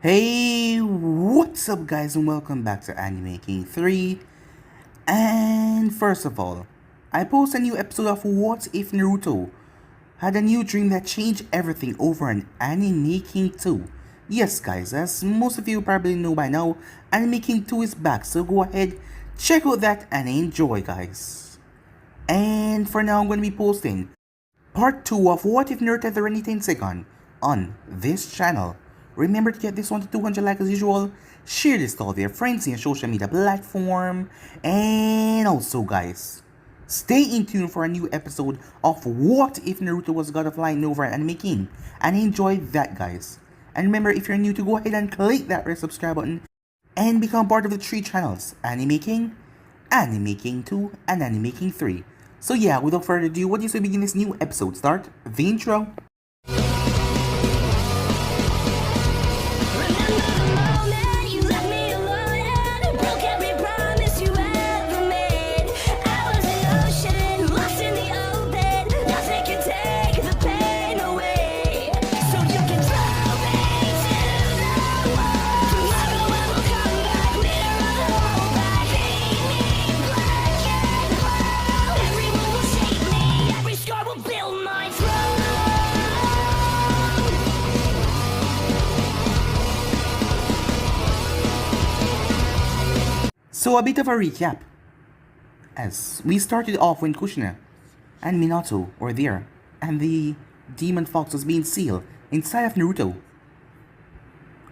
Hey, what's up guys and welcome back to Anime King 3. And first of all, I post a new episode of What If Naruto had a new dream that changed everything over an Anime King 2. Yes guys, as most of you probably know by now, Anime King 2 is back, so go ahead, check out that and enjoy guys. And for now I'm going to be posting part 2 of What If Naruto had the Rinne-Tenseigan on this channel. Remember to get this one to 200 likes as usual, share this to all your friends in your social media platform, and also guys, stay in tune for a new episode of What If Naruto Was God of Light over at Anime King, and enjoy that guys. And remember, if you're new, to go ahead and click that red subscribe button and become part of the 3 channels, Anime King, Anime King 2, and Anime King 3. So yeah, without further ado, what do you say we begin this new episode? Start the intro. So a bit of a recap, as we started off when Kushina and Minato were there, and the demon fox was being sealed inside of Naruto.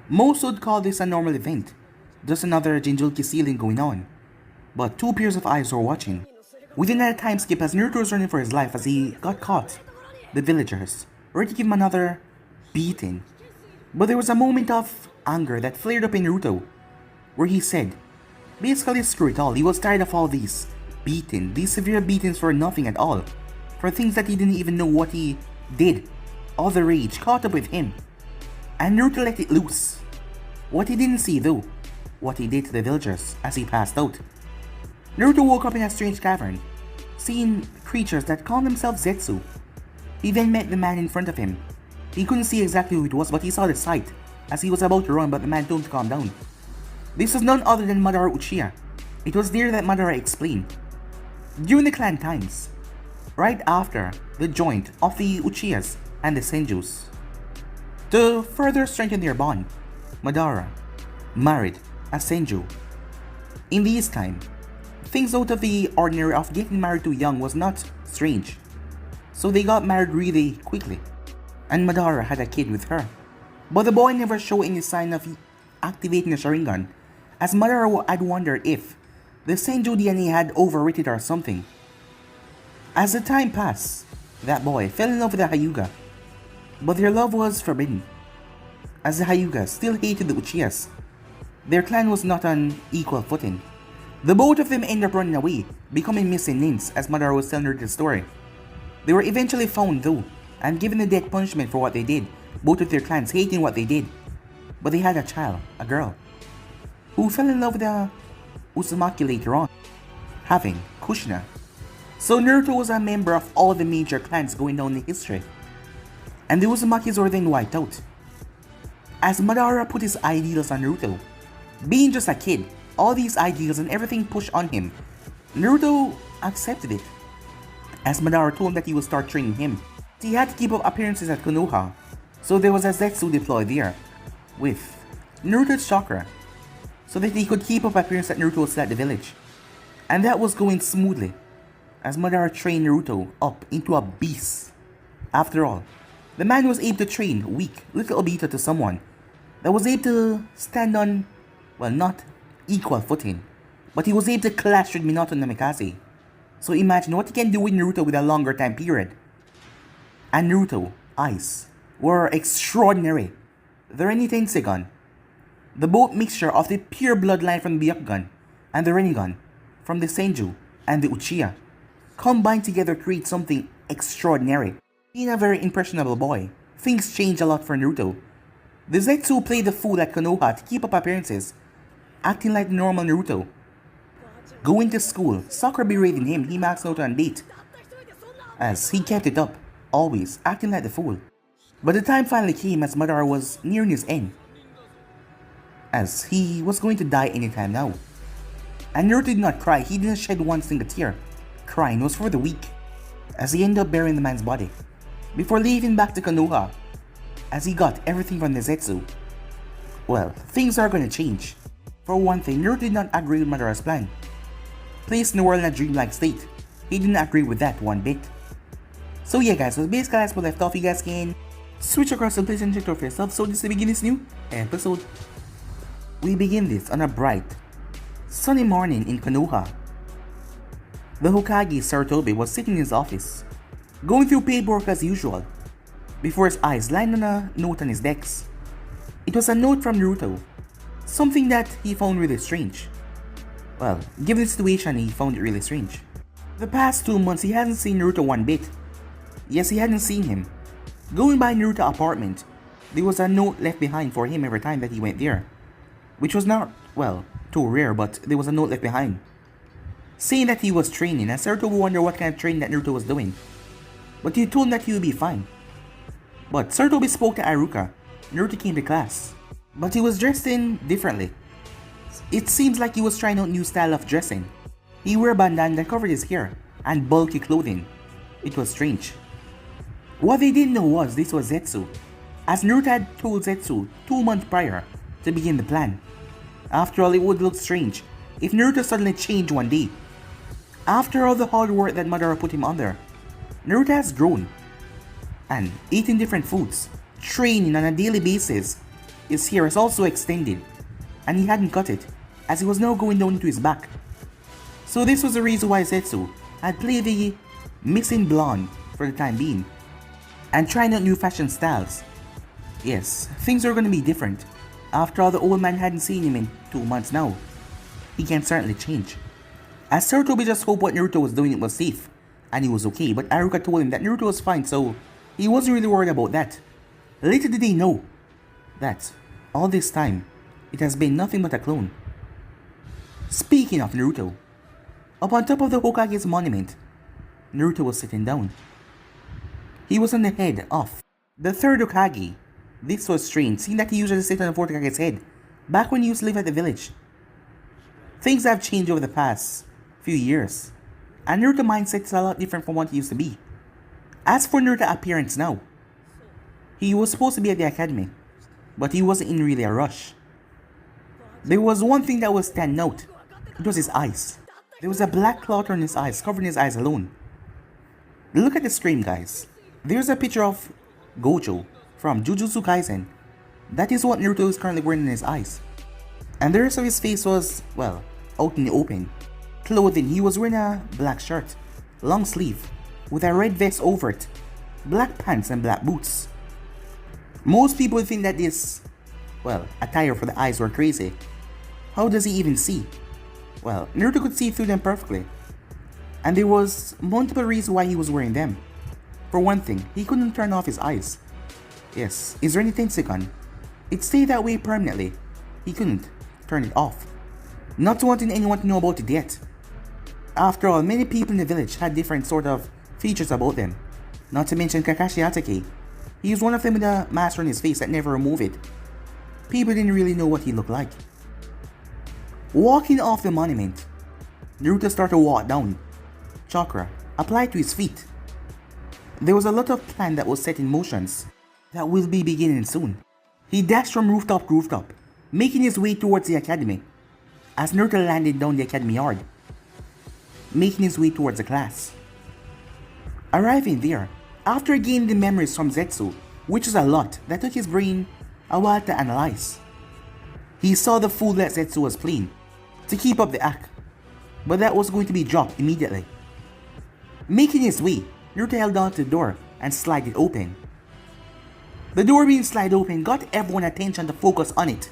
Most would call this a normal event, just another Jinchuriki sealing going on, but 2 pairs of eyes were watching. Within that time skip, as Naruto was running for his life as he got caught, the villagers were to give him another beating. But there was a moment of anger that flared up in Naruto, where he said, basically screw it all, he was tired of all these beating, these severe beatings for nothing at all, for things that he didn't even know what he did. All the rage caught up with him, and Naruto let it loose. What he didn't see though, what he did to the villagers as he passed out. Naruto woke up in a strange cavern, seeing creatures that called themselves Zetsu. He then met the man in front of him. He couldn't see exactly who it was, but he saw the sight as he was about to run, but the man told him to calm down. This was none other than Madara Uchiha. It was there that Madara explained. During the clan times, right after the joint of the Uchihas and the Senjus, to further strengthen their bond, Madara married a Senju. In these times, things out of the ordinary of getting married too young was not strange, so they got married really quickly, and Madara had a kid with her. But the boy never showed any sign of activating the Sharingan, as Madara had wondered if the Senju DNA had overwritten or something. As the time passed, that boy fell in love with the Hyuga, but their love was forbidden, as the Hyuga still hated the Uchihas. Their clan was not on equal footing. The both of them ended up running away, becoming missing links as Madara was telling her the story. They were eventually found though, and given the death punishment for what they did, both of their clans hating what they did. But they had a child, a girl, who fell in love with the Uzumaki later on, having Kushina. So Naruto was a member of all the major clans going down in history, and the Uzumakis were then wiped out. As Madara put his ideals on Naruto, being just a kid, all these ideals and everything pushed on him, Naruto accepted it. As Madara told him that he would start training him, he had to keep up appearances at Konoha, so there was a Zetsu deployed there, with Naruto's chakra, so that he could keep up appearances at Naruto's at the village. And that was going smoothly, as Madara trained Naruto up into a beast. After all, the man was able to train weak little Obito to someone that was able to stand on, well, not equal footing, but he was able to clash with Minato and Namikaze. So imagine what he can do with Naruto with a longer time period. And Naruto's eyes were extraordinary. The Rinne-Tenseigan, the both mixture of the pure bloodline from the Byakugan and the Rinnegan from the Senju and the Uchiha, combined together create something extraordinary. Being a very impressionable boy, things changed a lot for Naruto. The Zetsu played the fool at Konoha to keep up appearances, acting like the normal Naruto. Going to school, Sakura berating him, he maxed out on a date, as he kept it up, always acting like the fool. But the time finally came as Madara was nearing his end. as he was going to die anytime now. And Naruto did not cry, he didn't shed one single tear. Crying was for the weak, as he ended up burying the man's body, before leaving back to Konoha, as he got everything from the Zetsu. Well, things are gonna change. For one thing, Naruto did not agree with Madara's plan. Placed in the world in a dreamlike state, he didn't agree with that one bit. So yeah guys, so basically that's where we left off. You guys can switch across the place and check out for yourself. So just to begin this new episode, we begin this on a bright, sunny morning in Konoha. The Hokage Sarutobi was sitting in his office, going through paperwork as usual, before his eyes landed on a note on his desk. It was a note from Naruto, something that he found really strange. Well, given the situation, he found it really strange. The past 2 months, he hasn't seen Naruto one bit. Yes, he hadn't seen him. Going by Naruto's apartment, there was a note left behind for him every time that he went there, which was not, well, too rare, but there was a note left behind, saying that he was training, and Sarutobi wondered what kind of training that Naruto was doing. But he told him that he would be fine. But Sarutobi spoke to Iruka. Naruto came to class, but he was dressed in differently. It seems like he was trying out new style of dressing. He wore a bandana that covered his hair, and bulky clothing. It was strange. What they didn't know was this was Zetsu, as Naruto had told Zetsu 2 months prior to begin the plan. After all, it would look strange if Naruto suddenly changed one day. After all the hard work that Madara put him under, Naruto has grown, and eating different foods, training on a daily basis. His hair is also extended, and he hadn't cut it, as it was now going down into his back. So this was the reason why Zetsu had played the missing blonde for the time being, and trying out new fashion styles. Yes, things are going to be different. After all, the old man hadn't seen him in 2 months now. He can certainly change. As Sarutobi just hoped what Naruto was doing it was safe, and he was okay, but Iruka told him that Naruto was fine, so he wasn't really worried about that. Little did they know that all this time, it has been nothing but a clone. Speaking of Naruto, up on top of the Hokage's monument, Naruto was sitting down. He was on the head of the third Hokage. This was strange, seeing that he usually sat on the fourth Hokage's head, back when he used to live at the village. Things have changed over the past few years, and Naruto's mindset is a lot different from what he used to be. As for Naruto's appearance now, he was supposed to be at the academy, but he wasn't in really a rush. There was one thing that was standing out. It was his eyes. There was a black cloth on his eyes, covering his eyes alone. Look at the screen, guys. There's a picture of Gojo from Jujutsu Kaisen. That is what Naruto is currently wearing in his eyes. And the rest of his face was, well, out in the open. Clothing, he was wearing a black shirt, long sleeve, with a red vest over it, black pants and black boots. Most people would think that this, well, attire for the eyes were crazy. How does he even see? Well, Naruto could see through them perfectly. And there was multiple reasons why he was wearing them. For one thing, he couldn't turn off his eyes. Yes, his Rinne-Tenseigan, it stayed that way permanently. He couldn't turn it off. Not wanting anyone to know about it yet. After all, many people in the village had different sort of features about them. Not to mention Kakashi Hatake. He was one of them with a mask on his face that never removed it. People didn't really know what he looked like. Walking off the monument, Naruto started to walk down. Chakra applied to his feet. There was a lot of plan that was set in motions that will be beginning soon. He dashed from rooftop to rooftop, making his way towards the academy, as Naruto landed down the academy yard, making his way towards the class. Arriving there, after gaining the memories from Zetsu, which was a lot that took his brain a while to analyze, he saw the fool that Zetsu was playing to keep up the act, but that was going to be dropped immediately. Making his way, Naruto held on to the door and slid it open. The door being slid open got everyone's attention to focus on it,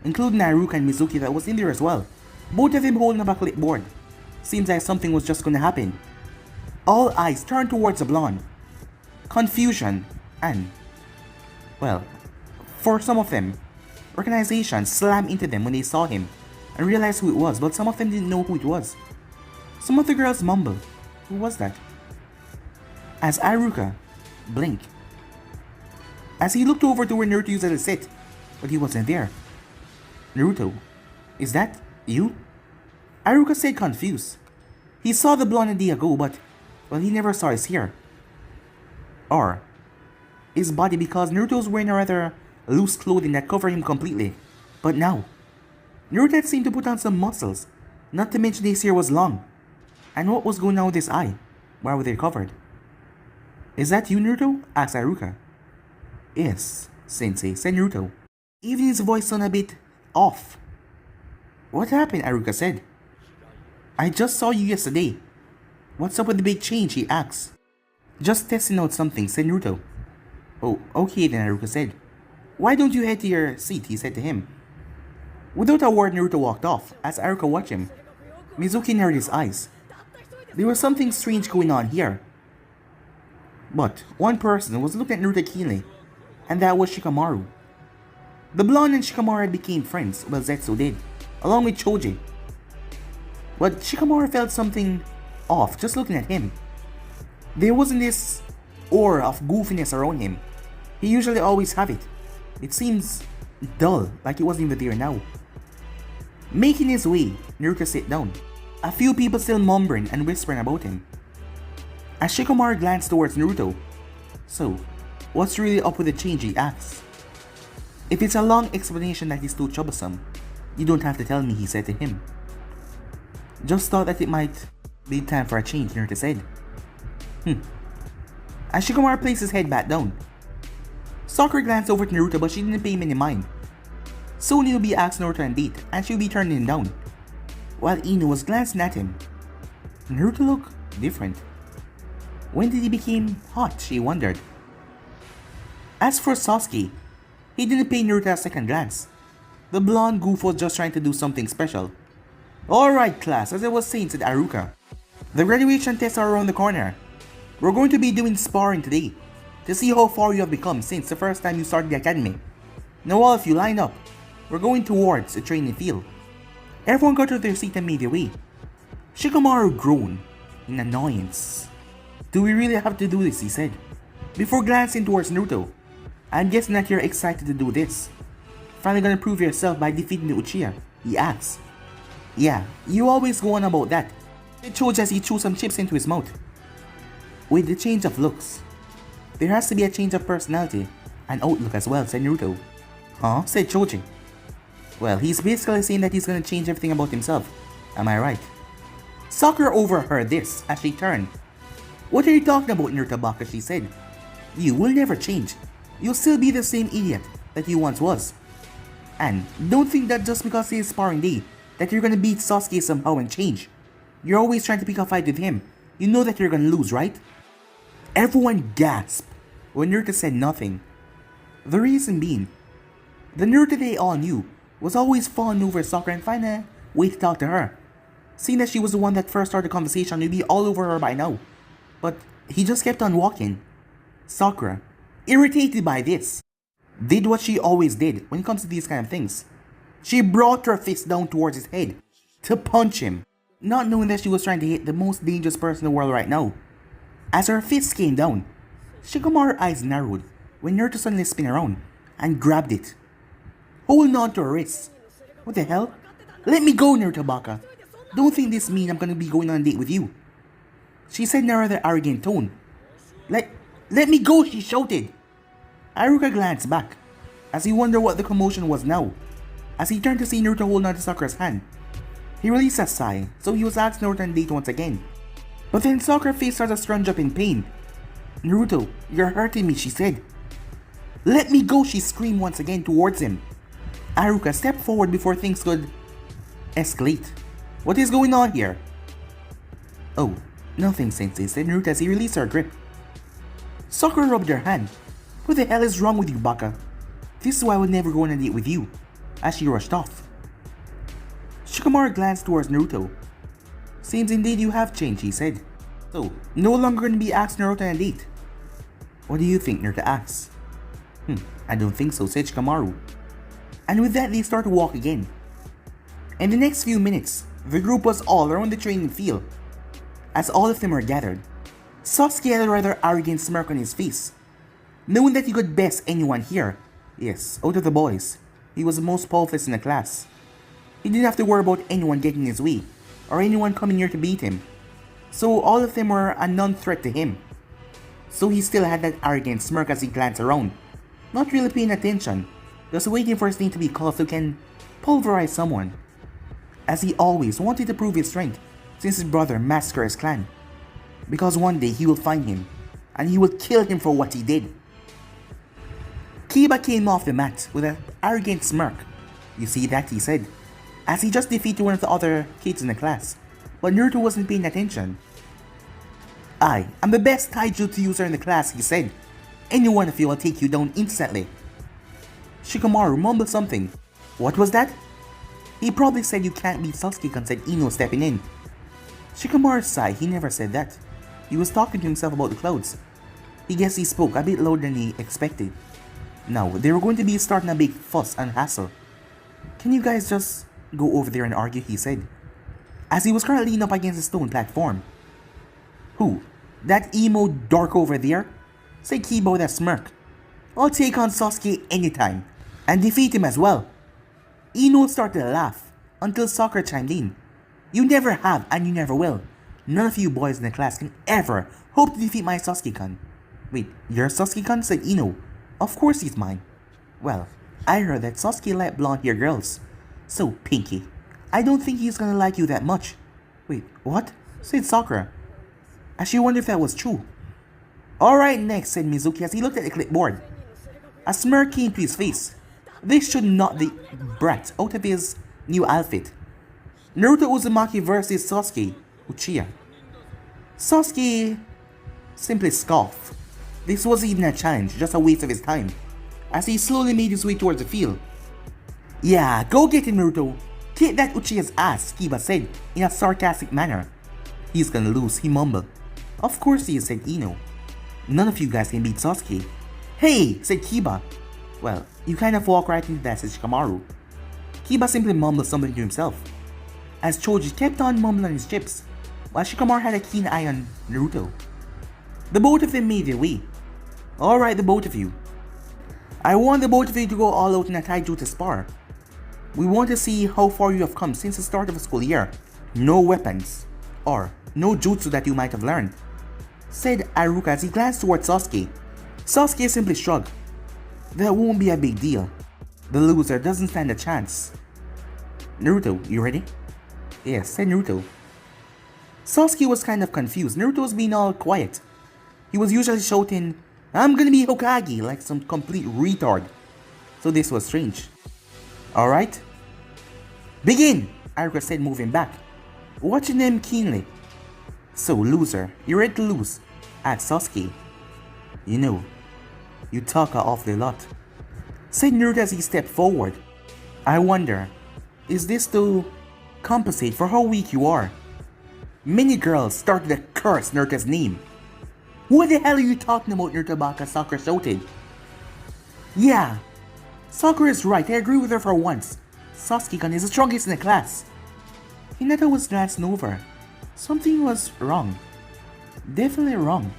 including Iruka and Mizuki that was in there as well, both of them holding up a clipboard. Seems like something was just gonna happen. All eyes turned towards the blonde. Confusion and, well, for some of them, recognition slammed into them when they saw him and realized who it was, but some of them didn't know who it was. Some of the girls mumbled, "Who was that?" As Iruka blinked, as he looked over to where Naruto usually sit, but he wasn't there. Naruto, is that you? Aruka said confused. He saw the blonde a day ago, but, well, he never saw his hair. Or his body, because Naruto's wearing a rather loose clothing that covered him completely. But now, Naruto had seemed to put on some muscles, not to mention his hair was long. And what was going on with his eye? Why were they covered? Is that you, Naruto? Asked Aruka. Yes, Sensei, said Naruto. Even his voice sounded a bit off. What happened? Aruka said. I just saw you yesterday. What's up with the big change? He asked. Just testing out something, said Naruto. Oh, okay then, Aruka said. Why don't you head to your seat? He said to him. Without a word, Naruto walked off as Aruka watched him. Mizuki narrowed his eyes. There was something strange going on here. But one person was looking at Naruto keenly, and that was Shikamaru. The blonde and Shikamaru had became friends, well Zetsu did, along with Choji. But Shikamaru felt something off just looking at him. There wasn't this aura of goofiness around him. He usually always have it. It seems dull, like it wasn't even there now. Making his way, Naruto sat down. A few people still mumbling and whispering about him. As Shikamaru glanced towards Naruto. So, what's really up with the change? He asked. If it's a long explanation that is too troublesome, you don't have to tell me, he said to him. Just thought that it might be time for a change, Naruto said. As Shikamaru placed his head back down, Sakura glanced over at Naruto, but she didn't pay him any mind. Soon he'll be asked Naruto on a date, and she'll be turning him down. While Ino was glancing at him, Naruto looked different. When did he become hot, she wondered. As for Sasuke, he didn't pay Naruto a second glance. The blonde goof was just trying to do something special. Alright class, as I was saying, said Aruka. The graduation tests are around the corner. We're going to be doing sparring today, to see how far you have become since the first time you started the academy. Now all of you line up. We're going towards the training field. Everyone got to their seat and made their way. Shikamaru groaned in annoyance. Do we really have to do this? He said, before glancing towards Naruto. I'm guessing that you're excited to do this. Finally gonna prove yourself by defeating the Uchiha? He asked. Yeah, you always go on about that. It Choji as he threw some chips into his mouth. With the change of looks, there has to be a change of personality and outlook as well, said Naruto. Huh? Said Choji. Well, he's basically saying that he's gonna change everything about himself. Am I right? Sakura overheard this as she turned. What are you talking about, Naruto Baka? She said. You will never change. You'll still be the same idiot that you once was. And don't think that just because it's sparring day that you're gonna beat Sasuke somehow and change. You're always trying to pick a fight with him. You know that you're gonna lose, right? Everyone gasped when Naruto said nothing. The reason being, the Naruto they all knew was always falling over Sakura and find a way to talk to her. Seeing that she was the one that first started the conversation, he'd be all over her by now. But he just kept on walking. Sakura, irritated by this, did what she always did when it comes to these kind of things. She brought her fist down towards his head to punch him, not knowing that she was trying to hit the most dangerous person in the world right now. As her fist came down, Shikamaru's eyes narrowed when Naruto suddenly spun around and grabbed it, holding on to her wrist. What the hell? Let me go, Naruto Baka. Don't think this means I'm gonna be going on a date with you, she said in a rather arrogant tone. Let me go, she shouted. Aruka glanced back as he wondered what the commotion was now. As he turned to see Naruto holding on to Sakura's hand, he released a sigh, so he was asked Naruto on a date once again. But then Sakura's face started to scrunch up in pain. Naruto, you're hurting me, she said. Let me go, she screamed once again towards him. Aruka stepped forward before things could escalate. What is going on here? Oh, nothing, Sensei, said Naruto as he released her grip. Sakura rubbed her hand. What the hell is wrong with you, Baka? This is why I would never go on a date with you, as she rushed off. Shikamaru glanced towards Naruto. Seems indeed you have changed, he said. So, no longer going to be asked Naruto on a date. What do you think, Naruto asked. I don't think so, said Shikamaru. And with that, they start to walk again. In the next few minutes, the group was all around the training field. As all of them were gathered, Sasuke had a rather arrogant smirk on his face. Knowing that he could best anyone here, yes, out of the boys, He was the most powerful in the class. He didn't have to worry about anyone getting in his way, or anyone coming here to beat him. So all of them were a non-threat to him. So he still had that arrogant smirk as he glanced around, not really paying attention, just waiting for his name to be called so he can pulverize someone. As he always wanted to prove his strength since his brother massacred his clan. Because one day he will find him, and he will kill him for what he did. Kiba came off the mat with an arrogant smirk. You see that, he said, as he just defeated one of the other kids in the class, but Naruto wasn't paying attention. I am the best taijutsu user in the class, he said. Any one of you will take you down instantly. Shikamaru mumbled something. What was that? He probably said you can't beat Sasuke, said Ino stepping in. Shikamaru sighed. He never said that. He was talking to himself about the clouds. He guessed he spoke a bit louder than he expected. Now, they were going to be starting a big fuss and hassle. Can you guys just go over there and argue, he said, as he was currently leaning up against a stone platform. Who? That emo dork over there? Said Kiba with a smirk. I'll take on Sasuke anytime, and defeat him as well. Ino started to laugh, until Sakura chimed in. You never have, and you never will. None of you boys in the class can ever hope to defeat my Sasuke-kun. Wait, your Sasuke-kun? Said Ino. Of course he's mine. Well, I heard that Sasuke liked blonde-haired girls. So, Pinky, I don't think he's gonna like you that much. Wait, what? Said Sakura, as she wondered if that was true. Alright, next, said Mizuki as he looked at the clipboard. A smirk came to his face. This should knock the brat out of his new outfit. Naruto Uzumaki versus Sasuke Uchiha. Sasuke simply scoffed. This wasn't even a challenge, just a waste of his time, as he slowly made his way towards the field. Yeah, go get him, Naruto. Kick that Uchiha's ass, Kiba said in a sarcastic manner. He's gonna lose, he mumbled. Of course he is, said Ino. None of you guys can beat Sasuke. Hey, said Kiba. Well, you kind of walk right into that, said Shikamaru. Kiba simply mumbled something to himself, as Choji kept on mumbling on his chips, while Shikamaru had a keen eye on Naruto. The both of them made their way. Alright, the both of you. I want the both of you to go all out in a taijutsu spar. We want to see how far you have come since the start of the school year. No weapons, or no jutsu that you might have learned, said Iruka as he glanced towards Sasuke. Sasuke simply shrugged. That won't be a big deal. The loser doesn't stand a chance. Naruto, you ready? Yes, said Naruto. Sasuke was kind of confused. Naruto was being all quiet. He was usually shouting, I'm gonna be Hokage, like some complete retard. So this was strange. Alright. Begin, Iruka said, moving back, watching them keenly. So, loser, you ready to lose? Asked Sasuke. You know, you talk an awfully lot, said Naruto as he stepped forward. I wonder, is this to compensate for how weak you are? Many girls started to curse Naruto's name. What the hell are you talking about, Naruto Baka? Sakura shouted. Yeah, Sakura is right, I agree with her for once. Sasuke-kun is the strongest in the class. Hinata was glancing over. Something was wrong. Definitely wrong.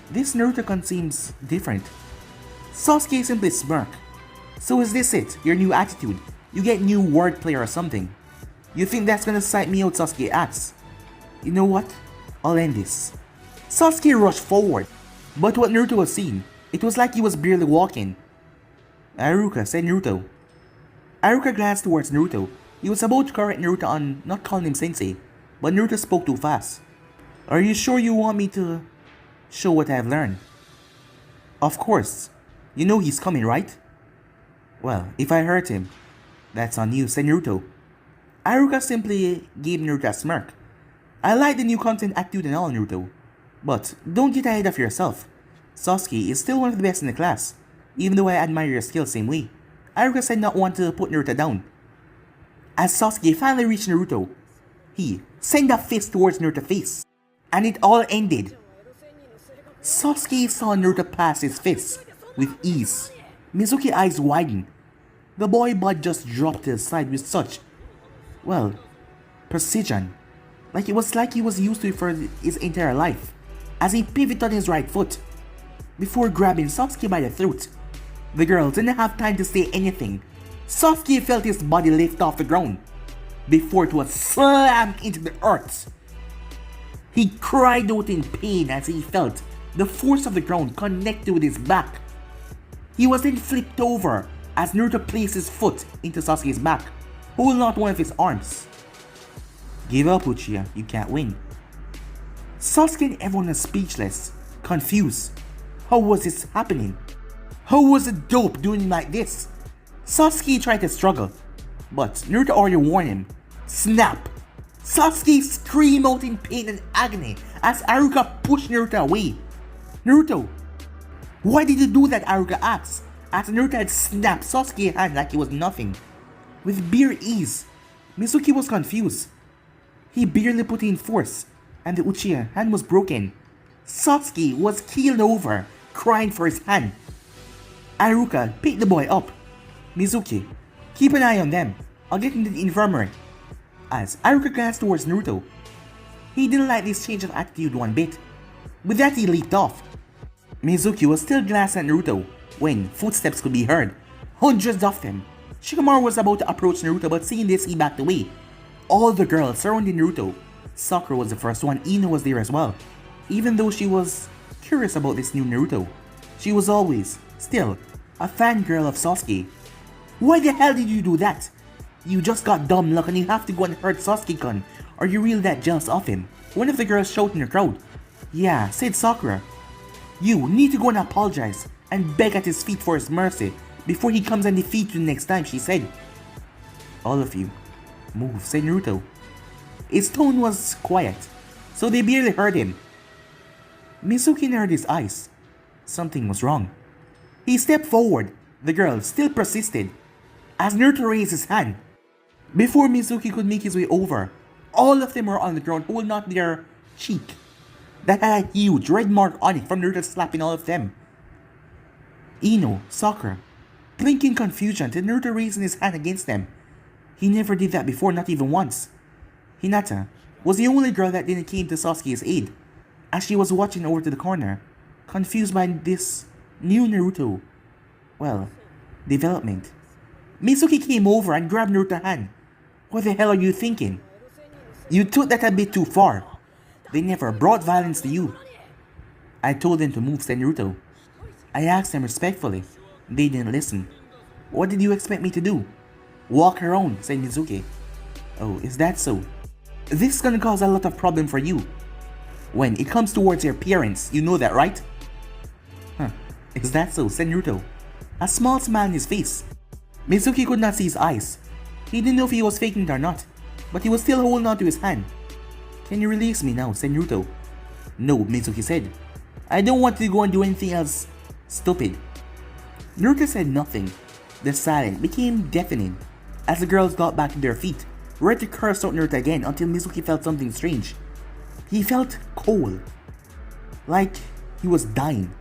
This Naruto-kun seems different. Sasuke simply smirked. So is this it, your new attitude? You get new wordplay or something? You think that's gonna psych me out, Sasuke asked. You know what? I'll end this. Sasuke rushed forward, but what Naruto was seeing, it was like he was barely walking. Iruka, said Naruto. Iruka glanced towards Naruto. He was about to correct Naruto on not calling him sensei, but Naruto spoke too fast. Are you sure you want me to show what I've learned? Of course. You know he's coming, right? Well, if I hurt him, that's on you, said Naruto. Iruka simply gave Naruto a smirk. I like the new content attitude and all, Naruto. But don't get ahead of yourself. Sasuke is still one of the best in the class, even though I admire your skills same way. Iruka said not want to put Naruto down. As Sasuke finally reached Naruto, he sent a fist towards Naruto's face, and it all ended. Sasuke saw Naruto pass his fist with ease. Mizuki's eyes widened. The boy bud just dropped to his side with such, well, precision. Like it was like he was used to it for his entire life, as he pivoted on his right foot, before grabbing Sasuke by the throat. The girl didn't have time to say anything. Sasuke felt his body lift off the ground before it was slammed into the earth. He cried out in pain as he felt the force of the ground connected with his back. He was then flipped over as Naruto placed his foot into Sasuke's back, holding out one of his arms. Give up, Uchiha, you can't win. Sasuke and everyone was speechless, confused. How was this happening? How was a dope doing like this? Sasuke tried to struggle, but Naruto already warned him. Snap! Sasuke screamed out in pain and agony as Aruka pushed Naruto away. Naruto, why did you do that? Aruka asked, as Naruto had snapped Sasuke's hand like it was nothing. With bare ease, Mizuki was confused. He barely put in force, and the Uchiha hand was broken. Sasuke was keeled over, crying for his hand. Aruka picked the boy up. Mizuki, keep an eye on them. I'll get into the infirmary. As Aruka glanced towards Naruto, he didn't like this change of attitude one bit. With that, he leaped off. Mizuki was still glancing at Naruto when footsteps could be heard. Hundreds of them. Shikamaru was about to approach Naruto, but seeing this, he backed away. All the girls surrounding Naruto. Sakura was the first one. Ino was there as well. Even though she was curious about this new Naruto, she was always, still, a fangirl of Sasuke. Why the hell did you do that? You just got dumb luck and you have to go and hurt Sasuke-kun. Are you really that jealous of him? One of the girls shouted in the crowd. Yeah, said Sakura. You need to go and apologize and beg at his feet for his mercy before he comes and defeats you next time, she said. All of you, move, said Naruto. His tone was quiet, so they barely heard him. Mizuki narrowed his eyes. Something was wrong. He stepped forward. The girl still persisted. As Naruto raised his hand, before Mizuki could make his way over, all of them were on the ground holding on to their cheek that had a huge red mark on it from Naruto slapping all of them. Ino, Sakura, blinking in confusion till Naruto raising his hand against them. He never did that before, not even once. Hinata was the only girl that didn't came to Sasuke's aid, as she was watching over to the corner, confused by this new Naruto, development. Mizuki came over and grabbed Naruto's hand. What the hell are you thinking? You took that a bit too far. They never brought violence to you. I told them to move, said Naruto. I asked them respectfully. They didn't listen. What did you expect me to do? Walk around, said Mizuki. Oh, is that so? This is gonna cause a lot of problem for you. When it comes towards your parents, you know that, right? Huh, is that so, said Naruto. A small smile on his face. Mizuki could not see his eyes. He didn't know if he was faking it or not, but he was still holding on to his hand. Can you release me now, said Naruto. No, Mizuki said. I don't want to go and do anything else stupid. Naruto said nothing. The silence became deafening as the girls got back to their feet, ready to curse out Naruto again until Mizuki felt something strange. He felt cold. Like he was dying.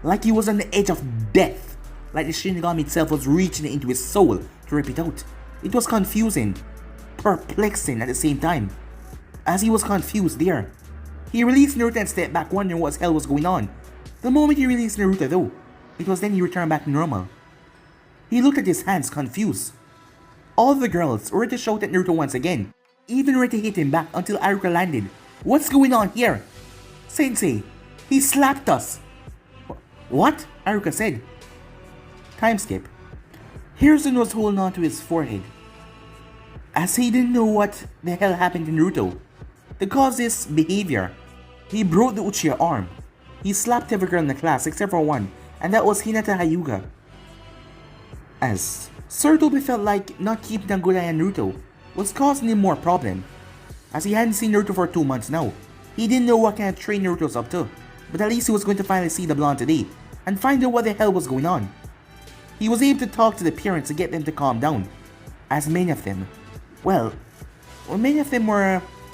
Like he was on the edge of death. Like the Shinigami itself was reaching into his soul to rip it out. It was confusing, perplexing at the same time. As he was confused there, he released Naruto and stepped back, wondering what the hell was going on. The moment he released Naruto though, it was then he returned back to normal. He looked at his hands, confused. All the girls were ready to shout at Naruto once again, even ready to hit him back until Aruka landed. What's going on here? Sensei, he slapped us. What? Aruka said. Time skip. Hiruzen was holding on to his forehead, as he didn't know what the hell happened to Naruto to cause this behavior. He broke the Uchiha arm. He slapped every girl in the class except for one, and that was Hinata Hyuga. As Sarutobi felt like not keeping a good eye on Naruto was causing him more problem, as he hadn't seen Naruto for 2 months now. He didn't know what kind of train Naruto's up to, but at least he was going to finally see the blonde today and find out what the hell was going on. He was able to talk to the parents to get them to calm down, as many of them were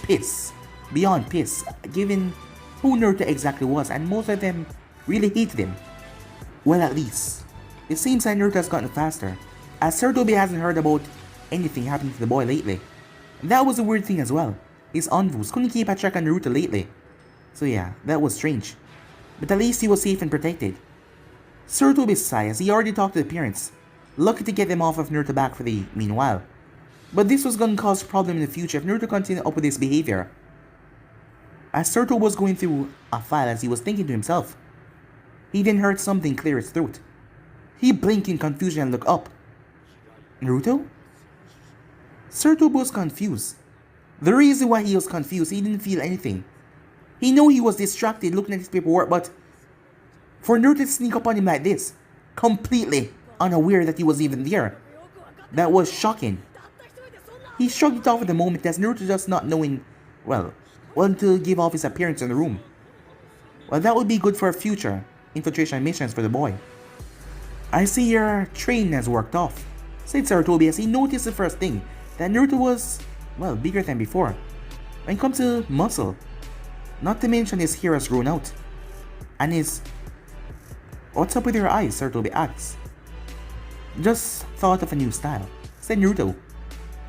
pissed, beyond pissed, given who Naruto exactly was, and most of them really hated him. Well, at least, it seems like Naruto has gotten faster, as Sarutobi hasn't heard about anything happening to the boy lately. That was a weird thing as well. His envoys couldn't keep a track on Naruto lately. So yeah, that was strange. But at least he was safe and protected. Sarutobi sighed as he already talked to the parents. lucky to get them off of Naruto back for the meanwhile. But this was gonna cause a problem in the future if Naruto continued up with his behavior. As Naruto was going through a file as he was thinking to himself, he then heard something clear his throat. He blinked in confusion and looked up. Naruto? Naruto was confused. The reason why he was confused, he didn't feel anything. He knew he was distracted looking at his paperwork, but for Naruto to sneak up on him like this, completely unaware that he was even there, that was shocking. He shrugged it off at the moment as Naruto just not knowing, wanted to give off his appearance in the room. Well, that would be good for future infiltration missions for the boy. I see your training has worked off, said Sarutobi as he noticed the first thing, that Naruto was, bigger than before. When it comes to muscle, not to mention his hair has grown out. And his... What's up with your eyes? Sarutobi asks. Just thought of a new style, said Naruto.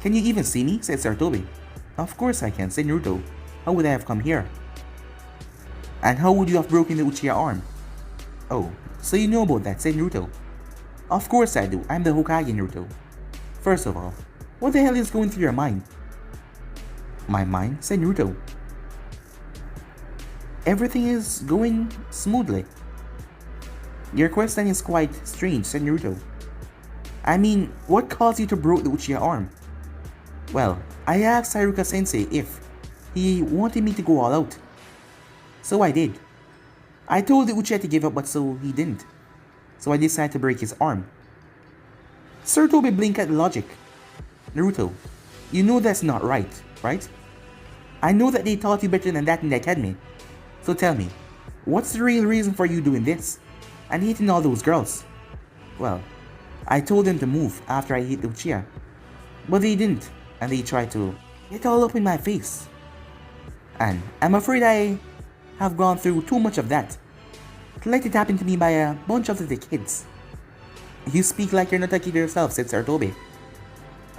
Can you even see me? Said Sarutobi. Of course I can, said Naruto. How would I have come here? And how would you have broken the Uchiha arm? Oh, so you know about that, said Naruto. Of course I do, I'm the Hokage, Naruto. First of all, what the hell is going through your mind? My mind, said Naruto. Everything is going smoothly. Your question is quite strange, said Naruto. I mean, what caused you to break the Uchiha arm? Well, I asked Haruka Sensei if he wanted me to go all out. So I did. I told the Uchiha to give up, but so he didn't. So I decided to break his arm. Sarutobi blinked at the logic. Naruto, you know that's not right, right? I know that they taught you better than that in the academy. So tell me, what's the real reason for you doing this? And hitting all those girls? Well, I told them to move after I hit the Uchiha. But they didn't, and they tried to get all up in my face. And I'm afraid I have gone through too much of that to let it happen to me by a bunch of the kids. You speak like you're not a kid yourself, said Sarutobi.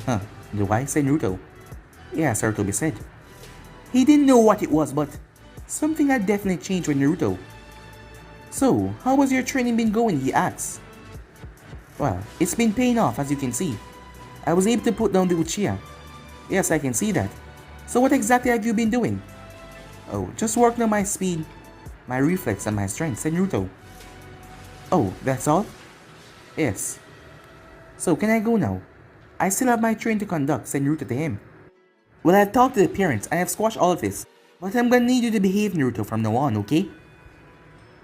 Huh, do I? Said Naruto. Yeah, Sarutobi said. He didn't know what it was, but something had definitely changed with Naruto. So, how has your training been going? He asked. Well, it's been paying off, as you can see. I was able to put down the Uchiha. Yes, I can see that. So what exactly have you been doing? Oh, just working on my speed, my reflex, and my strength, said Naruto. Oh, that's all? Yes. So can I go now? I still have my train to conduct, said Naruto to him. Well, I've talked to the parents and I've squashed all of this, but I'm gonna need you to behave, Naruto, from now on, okay?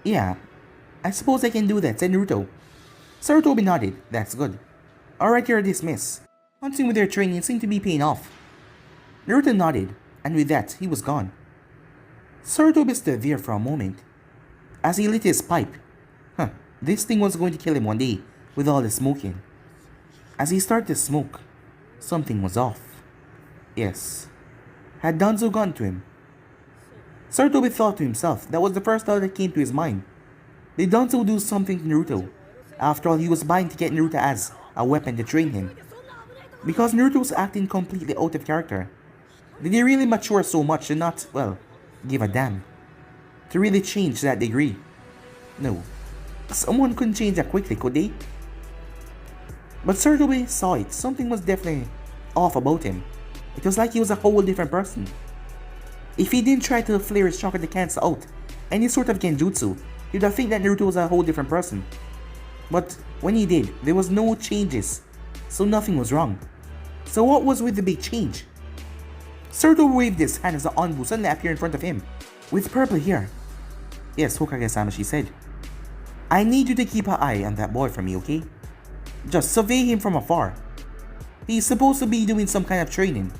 Yeah, I suppose I can do that, said Naruto. Sarutobi nodded. That's good. Alright, you're dismissed. Hunting with their training seemed to be paying off. Naruto nodded, and with that, he was gone. Sarutobi stood there for a moment, as he lit his pipe. This thing was going to kill him one day, with all the smoking. As he started to smoke, something was off. Yes. Had Danzo gone to him? Sarutobi thought to himself. That was the first thought that came to his mind. Did Danzo do something to Naruto? After all, he was buying to get Naruto as a weapon to train him. Because Naruto was acting completely out of character. Did he really mature so much to not, give a damn? To really change to that degree? No. Someone couldn't change that quickly, could they? But Sarutobi saw it. Something was definitely off about him. It was like he was a whole different person. If he didn't try to flare his chakra to cancel out any sort of genjutsu, you'd have think that Naruto was a whole different person. But when he did, there was no changes, so nothing was wrong. So what was with the big change? Sarutobi waved his hand as the Anbu suddenly appeared in front of him, with purple hair. Yes, Hokage-sama, she said. I need you to keep an eye on that boy for me, okay? Just survey him from afar. He's supposed to be doing some kind of training.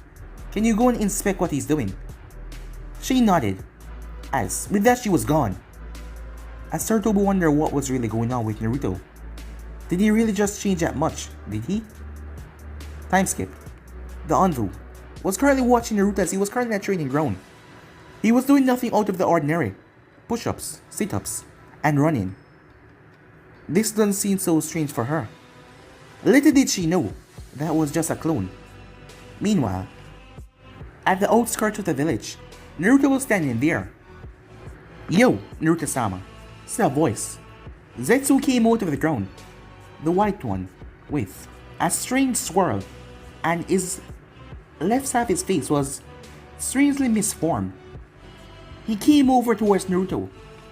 Can you go and inspect what he's doing? She nodded. As with that, she was gone. As Sarutobi wondered what was really going on with Naruto. Did he really just change that much? Did he? Time skip. The Anbu was currently watching Naruto as he was currently at training ground. He was doing nothing out of the ordinary. Push-ups, sit-ups, and running. This doesn't seem so strange for her. Little did she know that was just a clone. Meanwhile, at the outskirts of the village, Naruto was standing there. Yo, Naruto-sama, said a voice. Zetsu came out of the ground. The white one, with a strange swirl, and his left side of his face was strangely misformed. He came over towards Naruto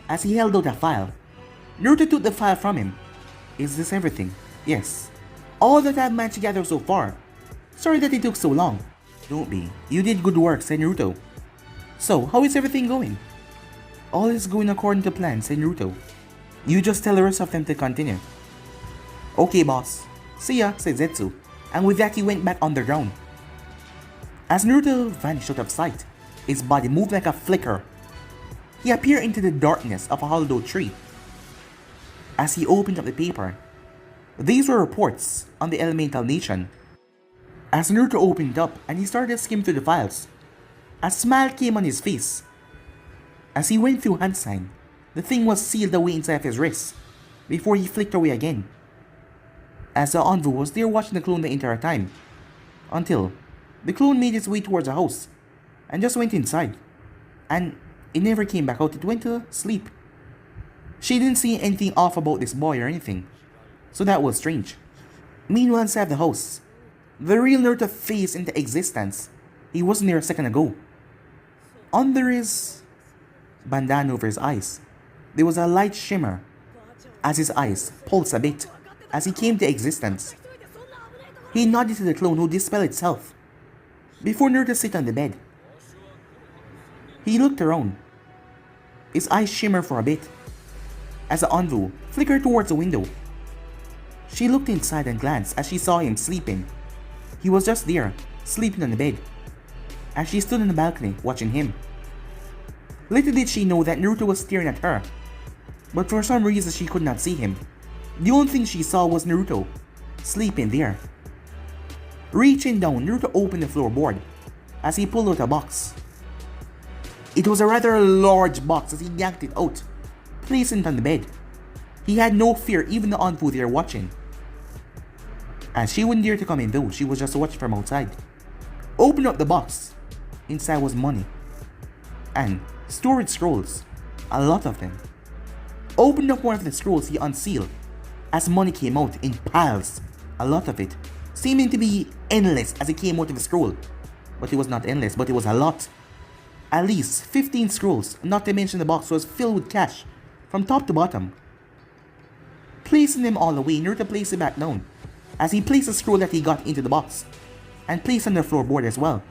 as he held out a file. Naruto took the file from him. Is this everything? Yes. All that I've managed to gather so far. Sorry that it took so long. Don't be. You did good work, said Naruto. So, how is everything going? All is going according to plan, said Naruto. You just tell the rest of them to continue. Okay, boss. See ya, said Zetsu. And with that he went back underground. As Naruto vanished out of sight, his body moved like a flicker. He appeared into the darkness of a hollowed tree. As he opened up the paper, these were reports on the Elemental Nation. As Naruto opened it up and he started to skim through the files, a smile came on his face. As he went through hand sign, the thing was sealed away inside of his wrist before he flicked away again. As the envoy was there watching the clone the entire time, until the clone made its way towards the house and just went inside, and it never came back out. It went to sleep. She didn't see anything off about this boy or anything, so that was strange. Meanwhile, inside the house, the real Naruto phased into existence. He wasn't there a second ago. Under his bandana over his eyes, there was a light shimmer as his eyes pulsed a bit as he came to existence. He nodded to the clone who dispelled itself before Naruto sat on the bed. He looked around. His eyes shimmered for a bit as the envoy flickered towards the window. She looked inside and glanced as she saw him sleeping. He was just there, sleeping on the bed, as she stood on the balcony watching him. Little did she know that Naruto was staring at her, but for some reason she could not see him. The only thing she saw was Naruto, sleeping there. Reaching down, Naruto opened the floorboard as he pulled out a box. It was a rather large box as he yanked it out, placing it on the bed. He had no fear, even the envoy there watching. As she wouldn't dare to come in though, she was just watching from outside. Opened up the box. Inside was money and storage scrolls, a lot of them. Opened up one of the scrolls, he unsealed as money came out in piles, a lot of it, seeming to be endless as it came out of the scroll. But it was not endless, but it was a lot. At least 15 scrolls, not to mention the box was filled with cash from top to bottom. Placing them all away, Naruto placed it back down as he placed the scroll that he got into the box and placed on the floorboard as well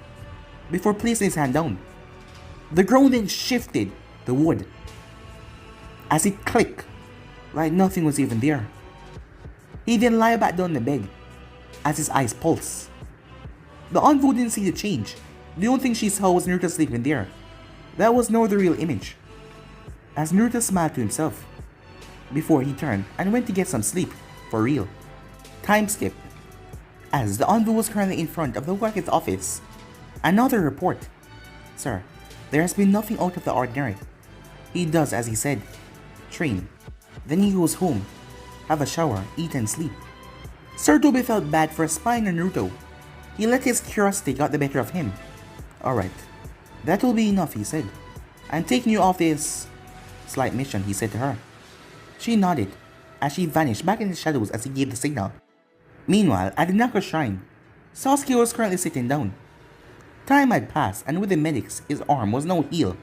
before placing his hand down. The ground then shifted the wood as it clicked like nothing was even there. He then lay back down on the bed as his eyes pulsed. The envoy didn't see the change. The only thing she saw was Naruto sleeping there. That was no the real image. As Naruto smiled to himself before he turned and went to get some sleep for real. Time skip. As the envoy was currently in front of the Hokkage's office, another report. Sir, there has been nothing out of the ordinary. He does as he said. Train. Then he goes home, have a shower, eat and sleep. Sir Toby felt bad for spying on Naruto. He let his curiosity get the better of him. Alright, that will be enough, he said. I'm taking you off this slight mission, he said to her. She nodded as she vanished back in the shadows as he gave the signal. Meanwhile, at the Naka Shrine, Sasuke was currently sitting down. Time had passed and with the medics, his arm was now healed,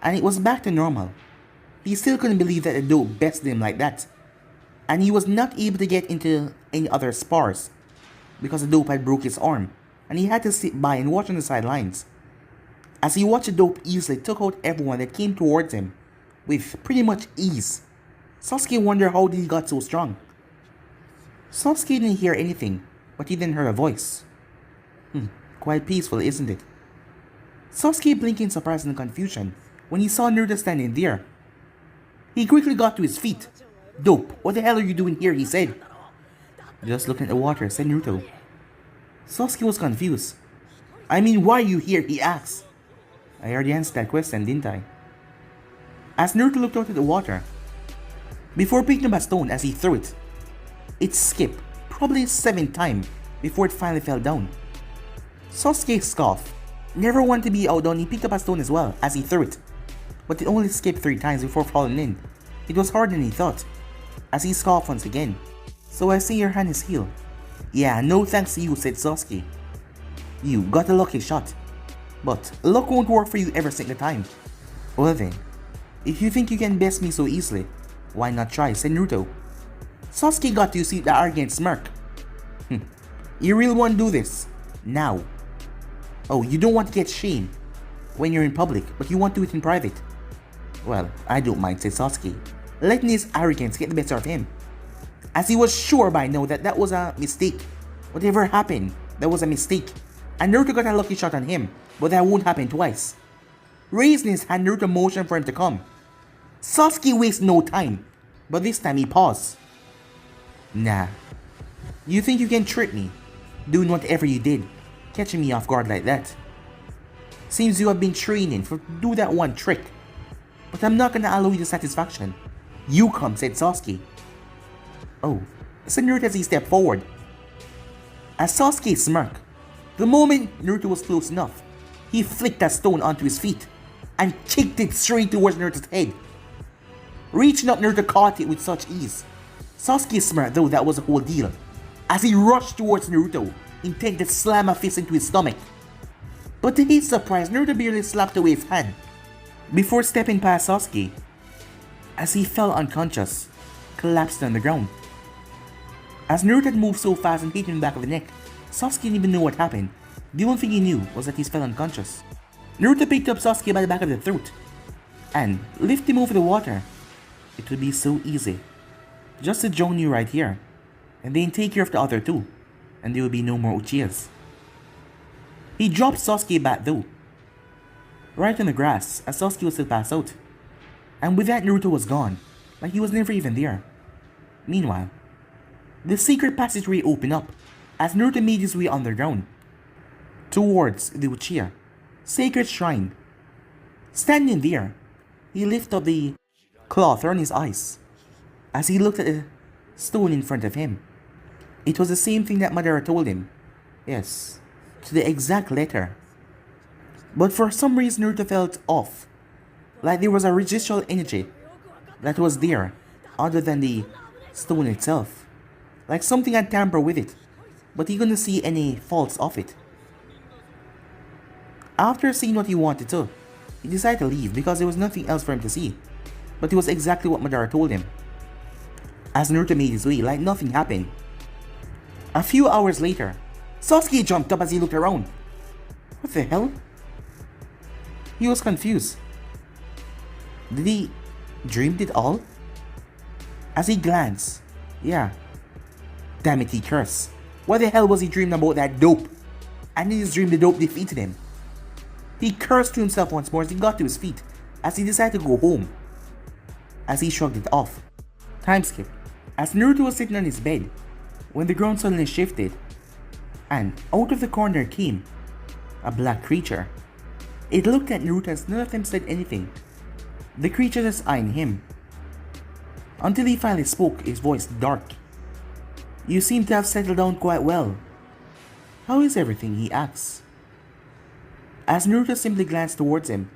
and it was back to normal. He still couldn't believe that the dope bested him like that, and he was not able to get into any other spars because the dope had broke his arm, and he had to sit by and watch on the sidelines. As he watched the dope easily took out everyone that came towards him with pretty much ease, Sasuke wondered how he got so strong. Sasuke didn't hear anything, but he then heard a voice. Quite peaceful, isn't it? Sasuke blinked in surprise and confusion when he saw Naruto standing there. He quickly got to his feet. Dope, what the hell are you doing here, he said. Just looking at the water, said Naruto. Sasuke was confused. I mean, why are you here, he asked. I already answered that question, didn't I? As Naruto looked out at the water, before picking up a stone as he threw it, it skipped probably 7 times before it finally fell down. Sasuke scoffed. Never wanted to be outdone, he picked up a stone as well as he threw it, but it only skipped 3 times before falling in. It was harder than he thought, as he scoffed once again. So I see your hand is healed. Yeah, no thanks to you, said Sasuke. You got a lucky shot. But luck won't work for you every single time. Well then, if you think you can best me so easily, why not try, said Naruto. Sasuke got to see the arrogant smirk. You really want to do this? Now. Oh, you don't want to get shamed when you're in public, but you want to do it in private. Well, I don't mind, said Sasuke, letting his arrogance get the better of him. As he was sure by now that that was a mistake. Whatever happened, that was a mistake. And Naruto got a lucky shot on him, but that won't happen twice. Raising his hand, Naruto motioned for him to come. Sasuke wasted no time, but this time he paused. Nah. You think you can trick me, doing whatever you did, catching me off guard like that? Seems you have been training to do that one trick. But I'm not gonna allow you the satisfaction. You come, said Sasuke. Oh, said Naruto as he stepped forward. As Sasuke smirked, the moment Naruto was close enough, he flicked a stone onto his feet and kicked it straight towards Naruto's head. Reaching up, Naruto caught it with such ease. Sasuke smirked though that was a whole deal, as he rushed towards Naruto, intent to slam a fist into his stomach. But to his surprise, Naruto barely slapped away his hand before stepping past Sasuke, as he fell unconscious, collapsed on the ground. As Naruto had moved so fast and hit him in the back of the neck, Sasuke didn't even know what happened. The only thing he knew was that he fell unconscious. Naruto picked up Sasuke by the back of the throat and lifted him over the water. It would be so easy. Just to join you right here, and then take care of the other two, and there will be no more Uchihas. He dropped Sasuke back though, right on the grass as Sasuke was still passed out. And with that, Naruto was gone, like he was never even there. Meanwhile, the secret passageway opened up as Naruto made his way underground towards the Uchiha sacred shrine. Standing there, he lifted up the cloth around his eyes as he looked at the stone in front of him. It was the same thing that Madara told him. Yes, to the exact letter. But for some reason Naruto felt off, like there was a residual energy that was there other than the stone itself. Like something had tampered with it, but he couldn't see any faults of it. After seeing what he wanted to, he decided to leave because there was nothing else for him to see. But it was exactly what Madara told him. As Naruto made his way, like nothing happened. A few hours later, Sasuke jumped up as he looked around. What the hell? He was confused. Did he dream it all? As he glanced, yeah. Damn it, he cursed. What the hell was he dreaming about that dope? And in his dream, the dope defeated him. He cursed to himself once more as he got to his feet, as he decided to go home. As he shrugged it off. Time skip. As Naruto was sitting on his bed, when the ground suddenly shifted, and out of the corner came a black creature. It looked at Naruto as none of them said anything. The creature just eyeing him. Until he finally spoke, his voice dark. You seem to have settled down quite well. How is everything? He asks. As Naruto simply glanced towards him.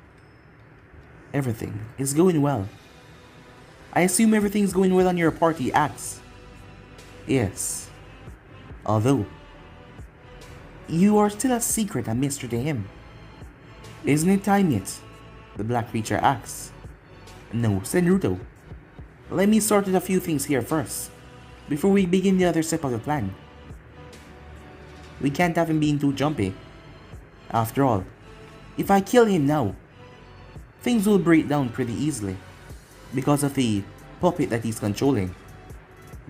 Everything is going well. I assume everything's going well on your part, he asks. Yes. Although, you are still a secret, a mystery to him. Isn't it time yet? The black creature asks. No, said Naruto. Let me sort out a few things here first, before we begin the other step of the plan. We can't have him being too jumpy. After all, if I kill him now, things will break down pretty easily, because of the puppet that he's controlling.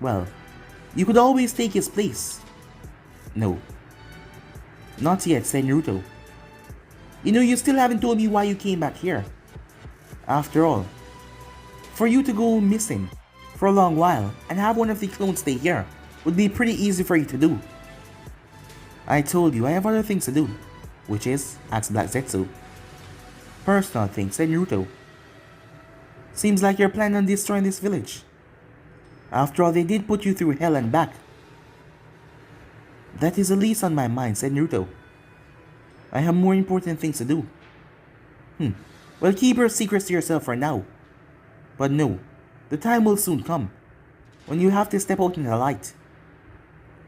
Well, you could always take his place. No. Not yet, said Naruto. You know, you still haven't told me why you came back here. After all, for you to go missing for a long while and have one of the clones stay here would be pretty easy for you to do. I told you I have other things to do. Which is? Asked Black Zetsu. Personal things, said Naruto. Seems like you're planning on destroying this village. After all, they did put you through hell and back. That is the least on my mind, said Naruto. I have more important things to do. Well, keep your secrets to yourself for now. But no, the time will soon come when you have to step out in the light.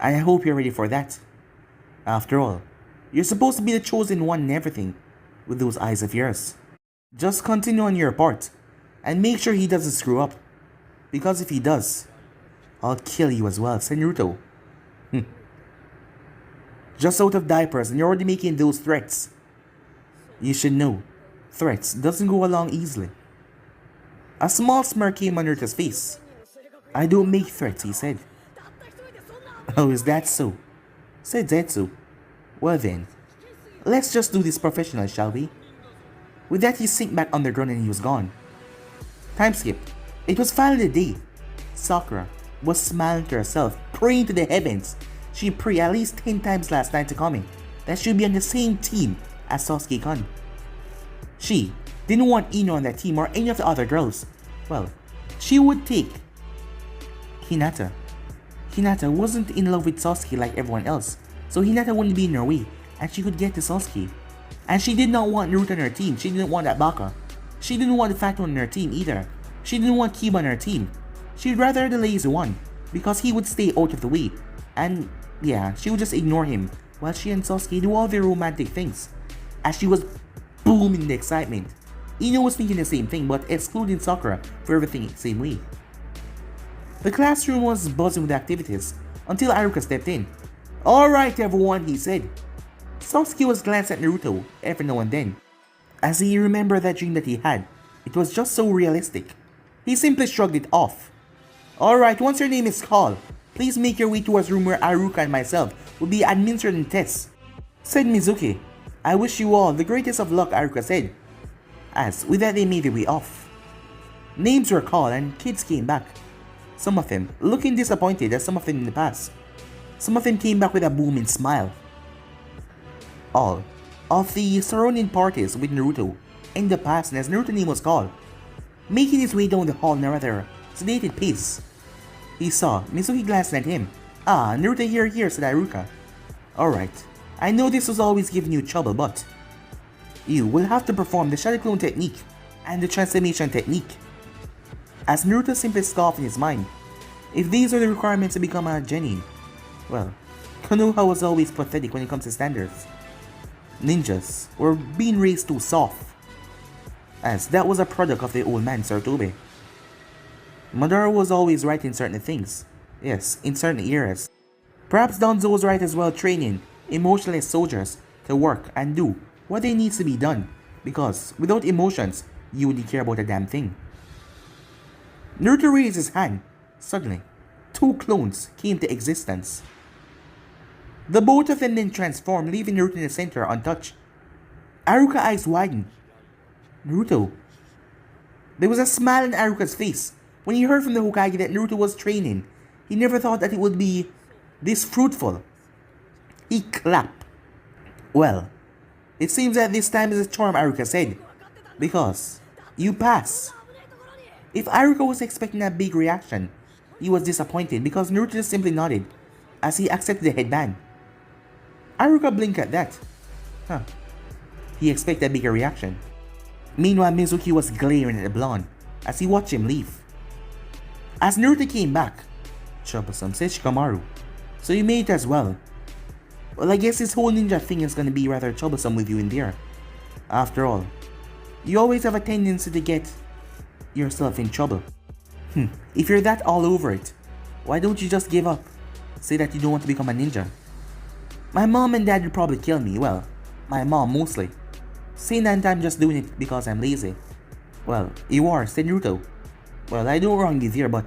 I hope you're ready for that. After all, you're supposed to be the chosen one and everything with those eyes of yours. Just continue on your part and make sure he doesn't screw up. Because if he does, I'll kill you as well, said Naruto. Just out of diapers and you're already making those threats. You should know, threats doesn't go along easily. A small smirk came on Naruto's face. I don't make threats, he said. Oh, is that so? Said Zetsu. Well then, let's just do this professionally, shall we? With that, he sank back underground and he was gone. Time skip. It was finally the day. Sakura was smiling to herself, praying to the heavens. She prayed at least 10 times last night to Kami that she'd be on the same team as Sasuke-kun. She didn't want Ino on that team or any of the other girls. Well, she would take Hinata. Hinata wasn't in love with Sasuke like everyone else, so Hinata wouldn't be in her way and she could get to Sasuke. And she did not want Naruto on her team. She didn't want that Baka. She didn't want the fat one on her team either. She didn't want Kiba on her team. She'd rather the lazy one because he would stay out of the way. And yeah, she would just ignore him while she and Sasuke do all their romantic things. As she was booming the excitement, Ino was thinking the same thing but excluding Sakura for everything the same way. The classroom was buzzing with activities until Iruka stepped in. Alright everyone, he said. Sasuke was glancing at Naruto every now and then. As he remembered that dream that he had, it was just so realistic. He simply shrugged it off. Alright, once your name is called, please make your way towards room where Iruka and myself will be administering tests, said Mizuki. I wish you all the greatest of luck, Iruka said. As with that they made their way off. Names were called and kids came back. Some of them looking disappointed as some of them in the past. Some of them came back with a booming smile. All of the surrounding parties with Naruto in the past, and as Naruto's name was called, making his way down the hall in a rather sedated pace. He saw Mizuki glancing at him. Ah, Naruto here, said Iruka. Alright, I know this was always giving you trouble, but you will have to perform the Shadow Clone technique and the transformation technique. As Naruto simply scoffed in his mind, if these are the requirements to become a genin, well, Konoha was always pathetic when it comes to standards. Ninjas were being raised too soft, as that was a product of the old man Sarutobi. Madara was always right in certain things, yes, in certain eras. Perhaps Danzo was right as well, training emotionless soldiers to work and do what they needs to be done, because without emotions, you wouldn't care about a damn thing. Naruto raised his hand. Suddenly, two clones came to existence. The both of them then transformed, leaving Naruto in the center untouched. Iruka's eyes widened. Naruto. There was a smile on Iruka's face when he heard from the Hokage that Naruto was training. He never thought that it would be this fruitful. He clapped. Well, it seems that this time is a charm, Iruka said, because you pass. If Iruka was expecting a big reaction, he was disappointed because Naruto just simply nodded as he accepted the headband. Iruka blinked at that. He expected a bigger reaction. Meanwhile, Mizuki was glaring at the blonde as he watched him leave. As Naruto came back, troublesome, said Shikamaru. So you made it as well. Well, I guess this whole ninja thing is gonna be rather troublesome with you in there. After all, you always have a tendency to get yourself in trouble. If you're that all over it, why don't you just give up? Say that you don't want to become a ninja. My mom and dad would probably kill me. Well, my mom mostly. Saying that I'm just doing it because I'm lazy. Well, you are, said Naruto. Well, I don't wrong you there, but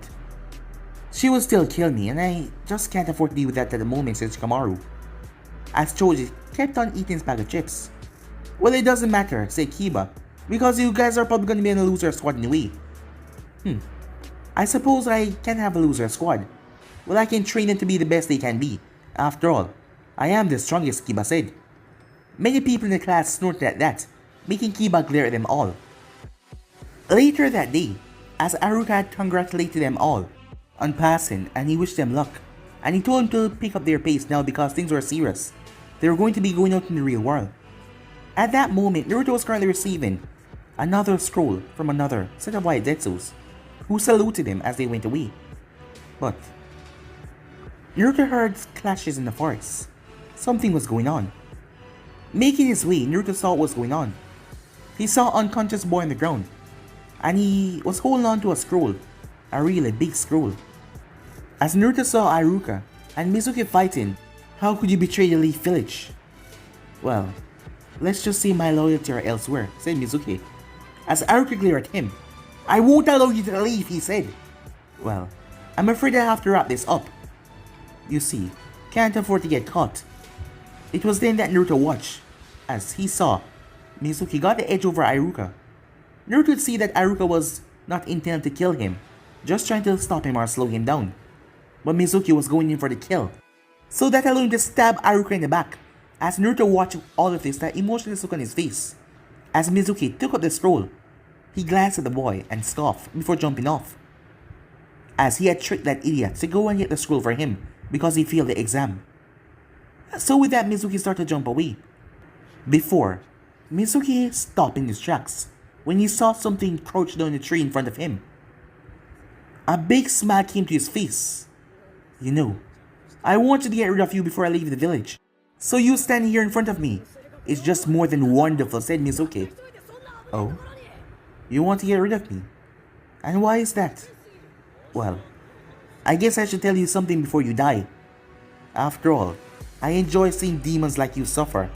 she will still kill me and I just can't afford to deal with that at the moment, said Shikamaru. As Choji kept on eating his bag of chips. Well, it doesn't matter, said Kiba, because you guys are probably gonna be in a loser squad anyway. I suppose I can have a loser squad. Well, I can train them to be the best they can be. After all, I am the strongest, Kiba said. Many people in the class snorted at that, making Kiba glare at them all. Later that day, as Iruka had congratulated them all on passing and he wished them luck, and he told them to pick up their pace now because things were serious. They were going to be going out in the real world. At that moment, Naruto was currently receiving another scroll from another set of white Zetsus, who saluted him as they went away. But Naruto heard clashes in the forest. Something was going on. Making his way, Naruto saw what was going on. He saw an unconscious boy on the ground, and he was holding on to a scroll, a really big scroll. As Naruto saw Iruka and Mizuki fighting, how could you betray the Leaf Village? Well, let's just say my loyalty are elsewhere, said Mizuki. As Iruka glared at him, I won't allow you to leave, he said. Well, I'm afraid I have to wrap this up. You see, can't afford to get caught. It was then that Naruto watched, as he saw Mizuki got the edge over Iruka. Naruto could see that Iruka was not intending to kill him, just trying to stop him or slow him down. But Mizuki was going in for the kill. So that allowed him to stab Iruka in the back. As Naruto watched all of this, that emotionless look on his face. As Mizuki took up the scroll, he glanced at the boy and scoffed before jumping off. As he had tricked that idiot to go and get the scroll for him because he failed the exam. So with that, Mizuki started to jump away. Before, Mizuki stopped in his tracks when he saw something crouched down the tree in front of him. A big smile came to his face. You know, I want to get rid of you before I leave the village. So you standing here in front of me is just more than wonderful, said Mizuki. Oh? You want to get rid of me? And why is that? Well, I guess I should tell you something before you die. After all, I enjoy seeing demons like you suffer.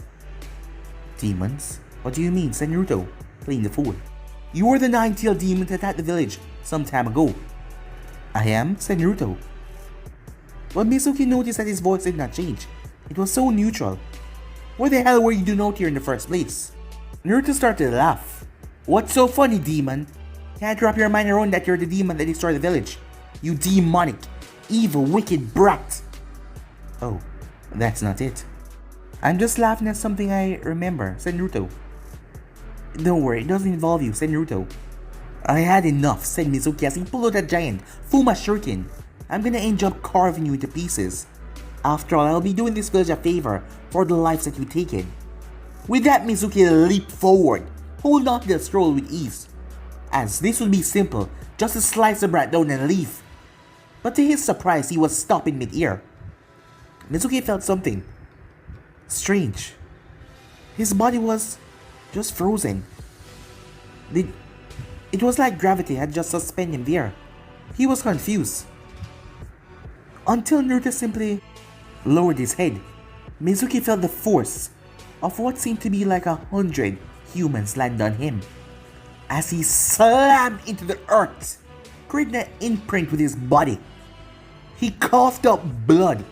Demons? What do you mean, said Naruto, playing the fool. You were the nine-tailed demon that attacked the village some time ago. I am, said Naruto. But Mizuki noticed that his voice did not change. It was so neutral. What the hell were you doing out here in the first place? Naruto started to laugh. What's so funny, demon? Can't wrap your mind around that you're the demon that destroyed the village. You demonic, evil, wicked brat. Oh, that's not it. I'm just laughing at something I remember, said Naruto. Don't worry, it doesn't involve you, said Naruto. I had enough, said Mizuki as he pulled out a giant Fuma shuriken. I'm gonna end up carving you into pieces. After all, I'll be doing this village a favor for the lives that you've taken. With that, Mizuki leaped forward, holding on to the scroll with ease, as this would be simple, just to slice the brat down and leave. But to his surprise, he was stopped in mid-air. Mizuki felt something strange. His body was just frozen. It was like gravity had just suspended him there. He was confused. Until Naruto simply lowered his head, Mizuki felt the force of what seemed to be like 100 humans land on him. As he slammed into the earth, creating an imprint with his body. He coughed up blood.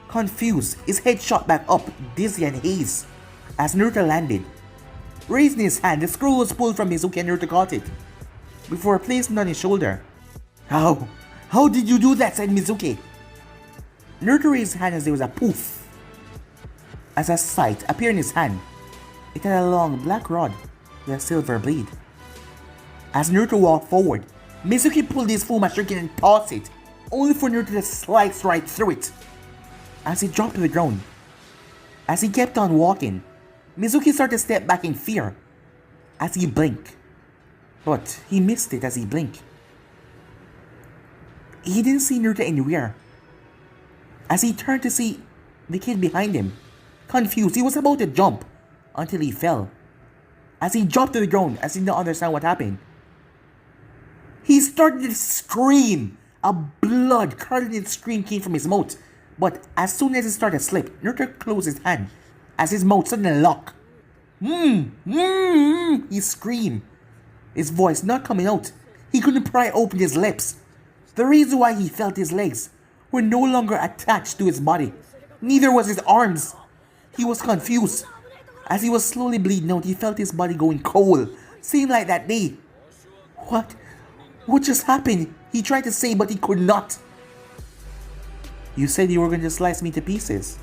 Confused, his head shot back up, dizzy and hazed, as Naruto landed. Raising his hand, the scroll was pulled from Mizuki and Naruto caught it, before placing it on his shoulder. How did you do that, said Mizuki. Naruto raised his hand as there was a poof. As a sight appeared in his hand, it had a long black rod with a silver blade. As Naruto walked forward, Mizuki pulled his Fuma shuriken and tossed it, only for Naruto to slice right through it. As he dropped to the ground, as he kept on walking, Mizuki started to step back in fear as he blinked. But he missed it as he blinked. He didn't see Naruto anywhere. As he turned to see the kid behind him, confused, he was about to jump until he fell. As he dropped to the ground, as he did not understand what happened, he started to scream. A blood-curdling scream came from his mouth. But as soon as he started to slip, Naruto closed his hand as his mouth suddenly locked. He screamed. His voice not coming out. He couldn't pry open his lips. The reason why he felt his legs were no longer attached to his body. Neither was his arms. He was confused. As he was slowly bleeding out, he felt his body going cold. Same like that day. What just happened? He tried to say, but he could not. You said you were going to slice me to pieces.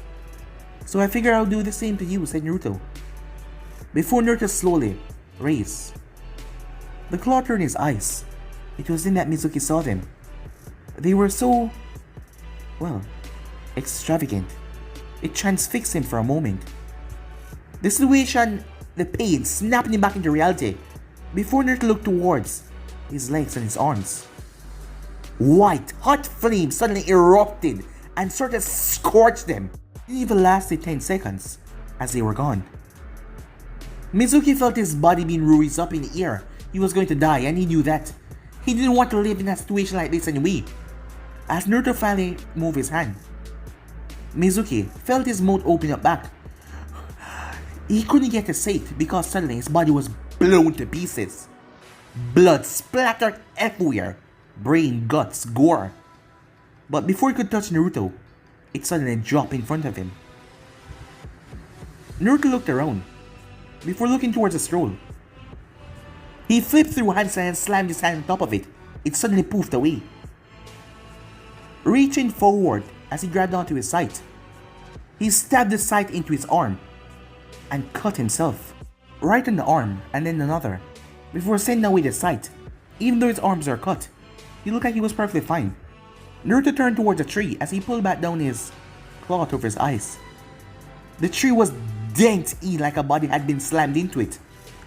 So I figure I'll do the same to you, said Naruto. Before Naruto slowly raised, the claw turned his eyes. It was then that Mizuki saw them. They were so, extravagant. It transfixed him for a moment. The situation, the pain, snapped him back into reality before Naruto looked towards his legs and his arms. White, hot flames suddenly erupted and sort of scorched them. It even lasted 10 seconds as they were gone. Mizuki felt his body being raised up in the air. He was going to die, and he knew that. He didn't want to live in a situation like this anyway. As Naruto finally moved his hand, Mizuki felt his mouth open up back. He couldn't get to say it because suddenly his body was blown to pieces. Blood splattered everywhere. Brain, guts, gore. But before he could touch Naruto, it suddenly dropped in front of him. Naruto looked around before looking towards the scroll. He flipped through handstand and slammed his hand on top of it. It suddenly poofed away. Reaching forward as he grabbed onto his sight, he stabbed the sight into his arm and cut himself. Right on the arm and then another. Before sending away the sight, even though his arms are cut, he looked like he was perfectly fine. Naruto turned towards a tree as he pulled back down his cloth over his eyes. The tree was dent in like a body had been slammed into it.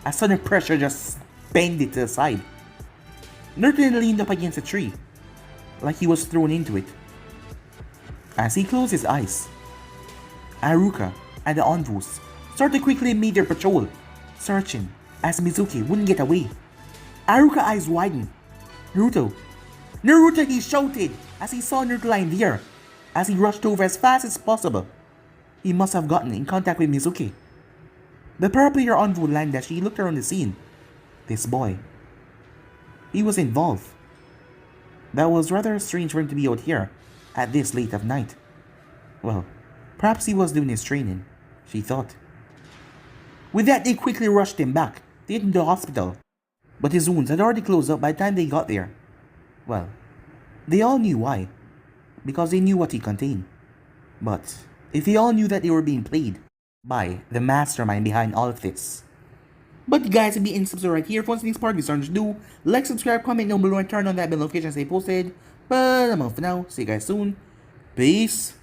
A sudden pressure just bent it to the side. Naruto then leaned up against the tree, like he was thrown into it. As he closed his eyes, Haruka and the envoys started quickly made their patrol, searching as Mizuki wouldn't get away. Haruka's eyes widened. Naruto! Naruto! He shouted as he saw Naruto lying there. As he rushed over as fast as possible, he must have gotten in contact with Mizuki. The paraplayer envoy landed as she looked around the scene. This boy, he was involved. That was rather strange for him to be out here at this late of night. Well, perhaps he was doing his training, she thought. With that, they quickly rushed him back, taking him to the hospital. But his wounds had already closed up by the time they got there. Well, they all knew why. Because they knew what he contained. But if they all knew that they were being played by the mastermind behind all of this. But guys, if you didn't subscribe right here, if you want to see this part, you do like, subscribe, comment down below, and turn on that bell notification as they posted. But I'm out for now. See you guys soon. Peace.